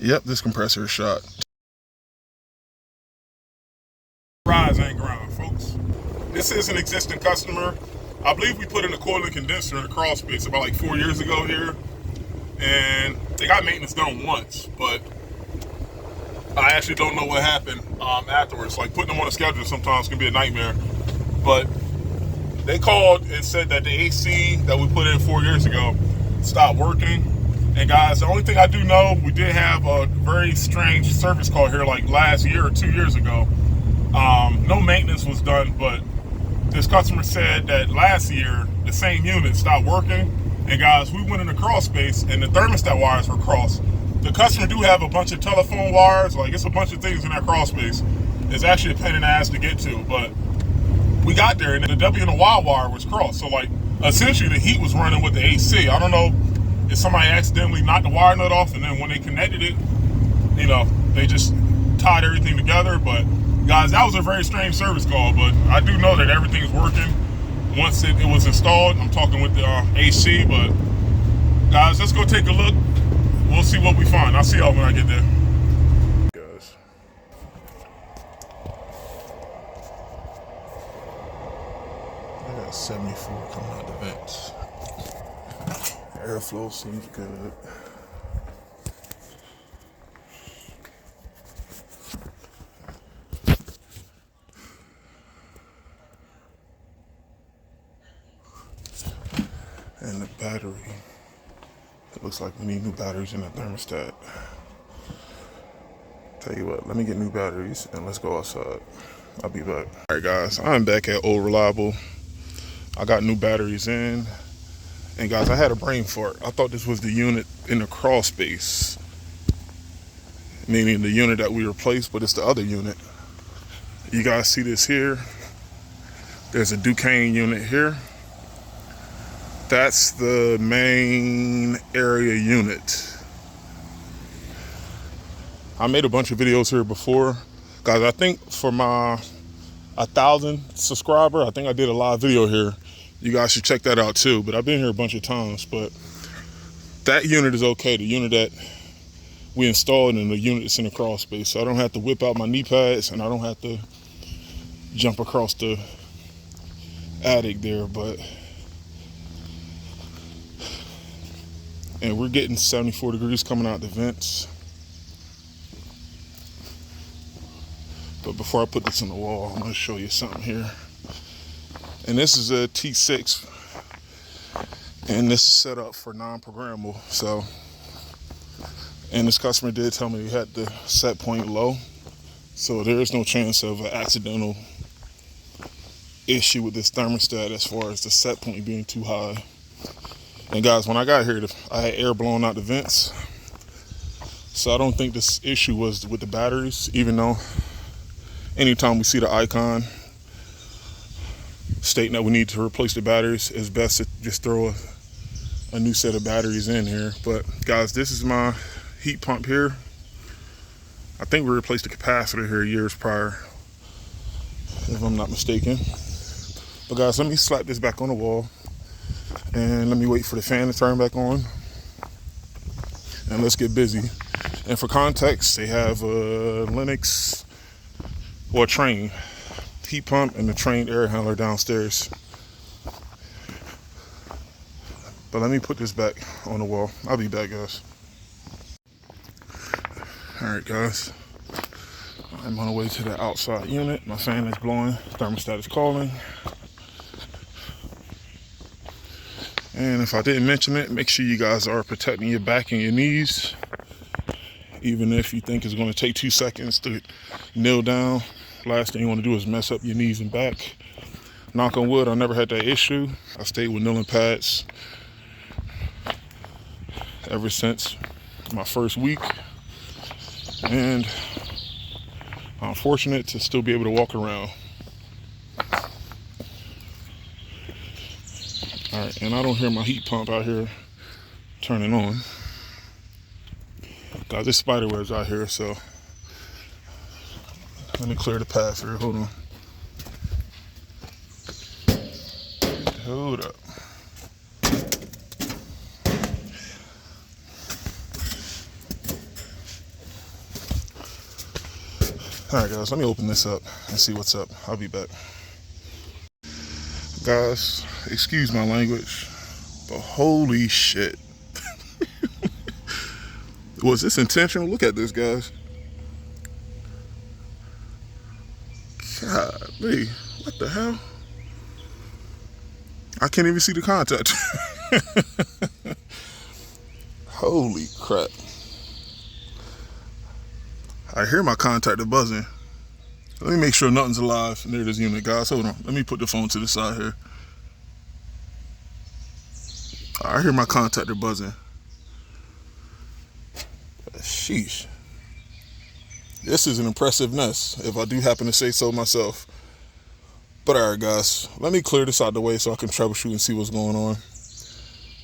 Yep, this compressor is shot. Rise ain't ground, folks. This is an existing customer. I believe we put in a coiling condenser in a crawl space about like 4 years ago here. And they got maintenance done once, but I actually don't know what happened afterwards. Like putting them on a schedule sometimes can be a nightmare. But they called and said that the AC that we put in 4 years ago stopped working. And guys, the only thing I do know, we did have a very strange service call here like last year or 2 years ago. No maintenance was done, but this customer said that last year the same unit stopped working. And guys, we went in the crawl space and the thermostat wires were crossed. The customer do have a bunch of telephone wires, like it's a bunch of things in that crawl space. It's actually a pain in the ass to get to, but we got there and the W and the Y wire was crossed. So like essentially the heat was running with the AC. I don't know if somebody accidentally knocked the wire nut off and then when they connected it, you know, they just tied everything together. But guys, that was a very strange service call, but I do know that everything's working once it was installed. I'm talking with the AC, but guys, let's go take a look. We'll see what we find. I'll see y'all when I get there. Guys. I got 74 coming out the vents. Airflow seems good. And the battery, it looks like we need new batteries in the thermostat. Tell you what, let me get new batteries and let's go outside. I'll be back. All right guys, I'm back at Old Reliable. I got new batteries in. And guys, I had a brain fart. I thought this was the unit in the crawl space, meaning the unit that we replaced, but it's the other unit. You guys see this here? There's a Duquesne unit here. That's the main area unit. I made a bunch of videos here before. Guys, I think for my 1,000 subscriber, I think I did a live video here. You guys should check that out too. But I've been here a bunch of times, but that unit is okay. The unit that we installed and the unit that's in the crawl space. So I don't have to whip out my knee pads and I don't have to jump across the attic there, but and we're getting 74 degrees coming out the vents. But before I put this on the wall, I'm gonna show you something here. And this is a T6, and this is set up for non-programmable. So, and this customer did tell me he had the set point low, so there is no chance of an accidental issue with this thermostat as far as the set point being too high. And guys, when I got here, I had air blowing out the vents. So I don't think this issue was with the batteries, even though anytime we see the icon stating that we need to replace the batteries, it's best to just throw a new set of batteries in here. But guys, this is my heat pump here. I think we replaced the capacitor here years prior, if I'm not mistaken. But guys, let me slap this back on the wall. And let me wait for the fan to turn back on. And let's get busy. And for context, they have a Lennox or a Trane heat pump and a Trane air handler downstairs. But let me put this back on the wall. I'll be back, guys. All right, guys. I'm on the way to the outside unit. My fan is blowing. Thermostat is calling. And if I didn't mention it, make sure you guys are protecting your back and your knees. Even if you think it's going to take 2 seconds to kneel down, last thing you want to do is mess up your knees and back. Knock on wood, I never had that issue. I stayed with kneeling pads ever since my first week. And I'm fortunate to still be able to walk around. All right, and I don't hear my heat pump out here turning on. Guys, there's spider webs out here, so let me clear the path here. Hold on. Hold up. All right, guys, let me open this up and see what's up. I'll be back. Guys, excuse my language, but holy shit. Was this intentional? Look at this, guys. Golly, what the hell? I can't even see the contact. Holy crap. I hear my contactor buzzing. Let me make sure nothing's alive near this unit, guys. Hold on. Let me put the phone to the side here. I hear my contactor buzzing. Sheesh. This is an impressive nest, if I do happen to say so myself. But alright, guys. Let me clear this out the way so I can troubleshoot and see what's going on.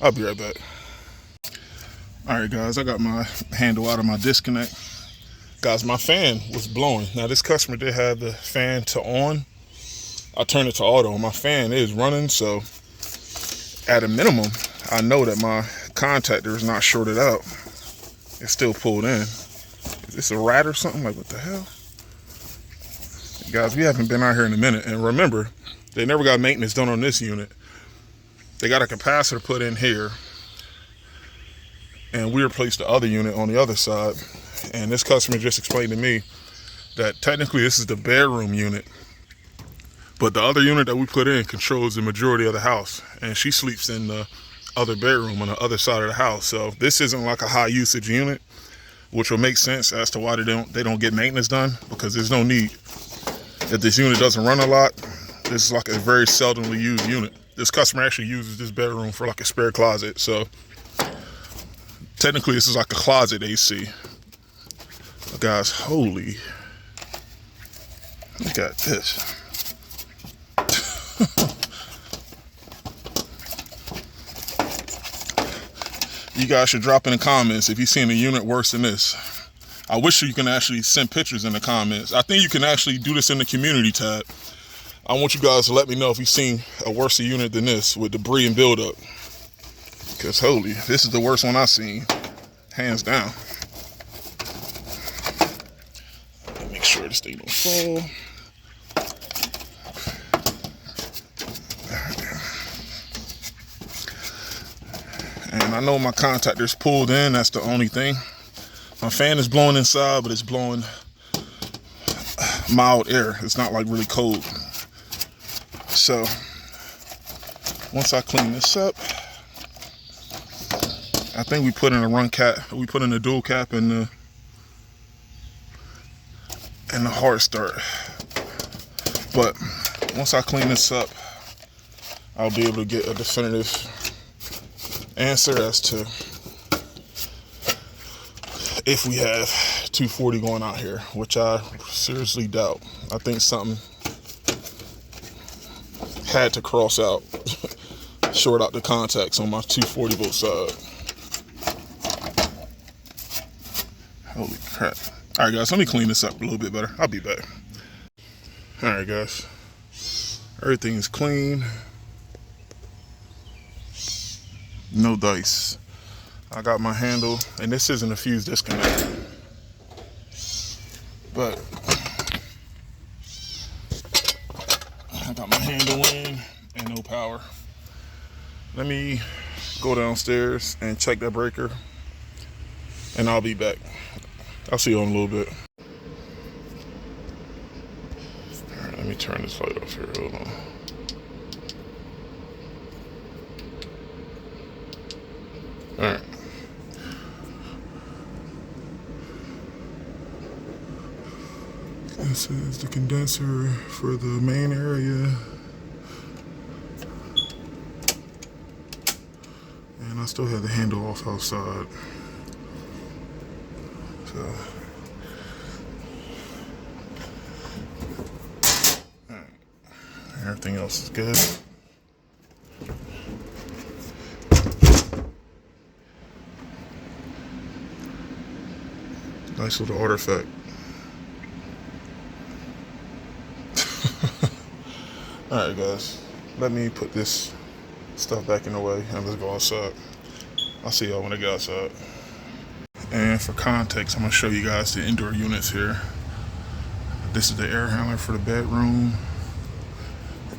I'll be right back. Alright, guys. I got my handle out of my disconnect. Guys, my fan was blowing. Now, this customer did have the fan to on. I turned it to auto. My fan is running, so at a minimum, I know that my contactor is not shorted out. It's still pulled in. Is this a rat or something? Like, what the hell? Guys, we haven't been out here in a minute. And remember, they never got maintenance done on this unit. They got a capacitor put in here. And we replaced the other unit on the other side. And this customer just explained to me that technically this is the bedroom unit, but the other unit that we put in controls the majority of the house, and she sleeps in the other bedroom on the other side of the house. So this isn't like a high usage unit, which will make sense as to why they don't get maintenance done, because there's no need. If this unit doesn't run a lot, this is like a very seldomly used unit. This customer actually uses this bedroom for like a spare closet, so technically this is like a closet AC. Guys, holy, look at this. You guys should drop in the comments if you've seen a unit worse than this. I wish you can actually send pictures in the comments. I think you can actually do this in the community tab. I want you guys to let me know if you've seen a worse unit than this with debris and buildup. Because holy, this is the worst one I've seen, hands down. Make sure this thing don't fall. And I know my contactor's pulled in, that's the only thing. My fan is blowing inside, but it's blowing mild air. It's not like really cold. So once I clean this up, I think we put in a run cap, we put in a dual cap and the hard start. But once I clean this up, I'll be able to get a definitive answer as to if we have 240 going out here, which I seriously doubt. I think something had to cross out, short out the contacts on my 240 volt side. Holy crap. All right, guys, let me clean this up a little bit better. I'll be back. All right, guys. Everything's clean. No dice. I got my handle, and this isn't a fuse disconnect, but I got my handle in and no power. Let me go downstairs and check that breaker, and I'll be back. I'll see you in a little bit. All right, let me turn this light off here. Hold on. All right. This is the condenser for the main area. And I still have the handle off outside. So, all right. Everything else is good. Nice little artifact. Alright, guys, let me put this stuff back in the way and let's go outside. I'll see y'all when I get outside. And for context, I'm going to show you guys the indoor units here. This is the air handler for the bedroom,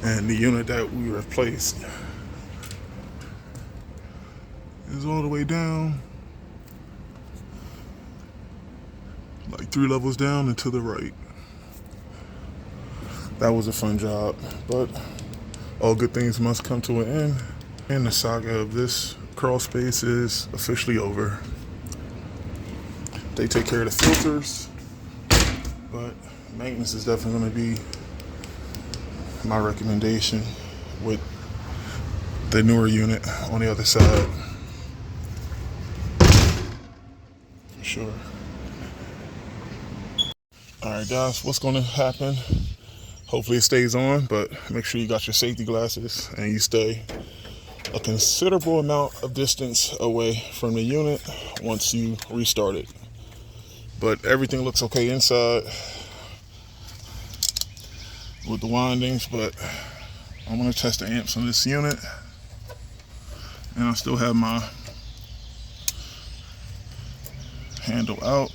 and the unit that we replaced is all the way down, like 3 levels down and to the right. That was a fun job, but all good things must come to an end, and the saga of this crawl space is officially over. They take care of the filters, but maintenance is definitely going to be my recommendation with the newer unit on the other side. For sure. Alright guys, what's going to happen? Hopefully it stays on, but make sure you got your safety glasses and you stay a considerable amount of distance away from the unit once you restart it. But everything looks okay inside with the windings, but I'm going to test the amps on this unit, and I still have my handle out.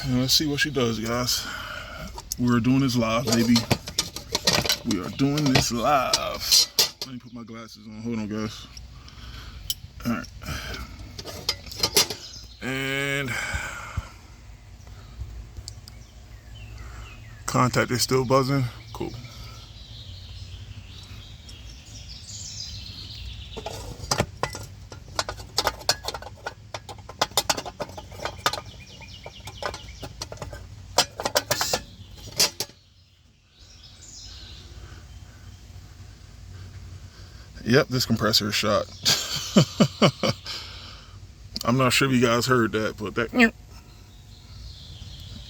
And let's see what she does, guys. We're doing this live, baby. We are doing this live. Let me put my glasses on. Hold on, guys. All right. And contact is still buzzing. Cool. Yep, this compressor is shot. I'm not sure if you guys heard that, but that, yeah,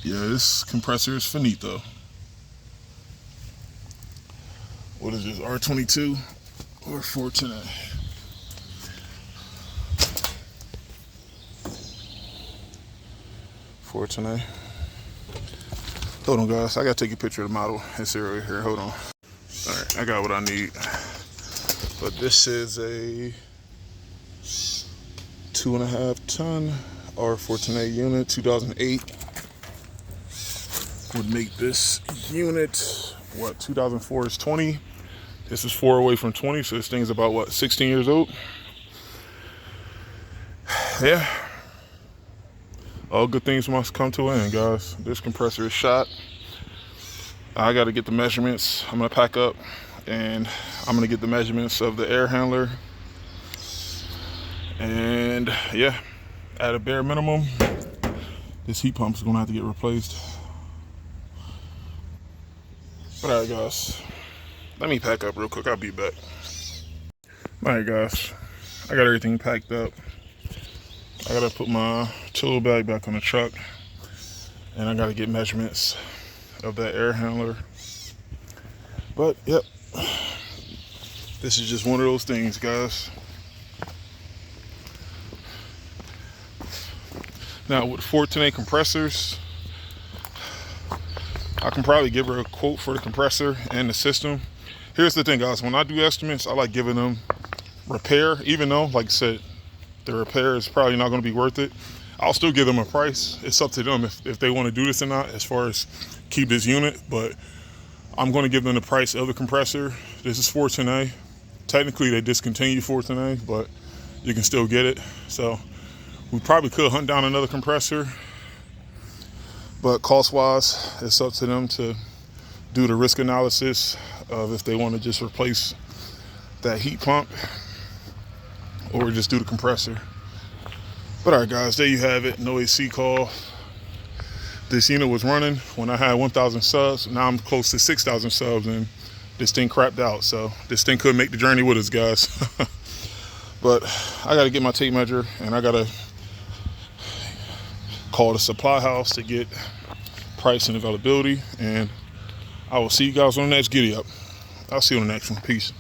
this compressor is finito. What is this, R22 or 410A? Hold on, guys. I gotta take a picture of the model and see right here. Hold on. All right, I got what I need. But this is a 2.5 ton R410A unit, 2008. Would make this unit, what, 2004 is 20. This is 4 away from 20, so this thing's about, what, 16 years old? Yeah. All good things must come to an end, guys. This compressor is shot. I got to get the measurements. I'm going to pack up, and I'm going to get the measurements of the air handler. And yeah, at a bare minimum, this heat pump is going to have to get replaced. But all right, guys, let me pack up real quick. I'll be back. All right, guys, I got everything packed up. I got to put my tool bag back on the truck, and I got to get measurements of that air handler. But yep, this is just one of those things, guys. Now with 410A compressors, I can probably give her a quote for the compressor and the system. Here's the thing, guys. When I do estimates, I like giving them repair, even though, like I said, the repair is probably not going to be worth it. I'll still give them a price. It's up to them if they want to do this or not as far as keep this unit, but I'm going to give them the price of the compressor. This is 410A. Technically, they discontinued 410A, but you can still get it. So we probably could hunt down another compressor, but cost-wise, it's up to them to do the risk analysis of if they want to just replace that heat pump or just do the compressor. But all right, guys, there you have it. No AC call. This unit was running when I had 1,000 subs. Now I'm close to 6,000 subs, and this thing crapped out. So this thing could make the journey with us, guys. But I got to get my tape measure, and I got to call the supply house to get price and availability. And I will see you guys on the next giddy up. I'll see you on the next one. Peace.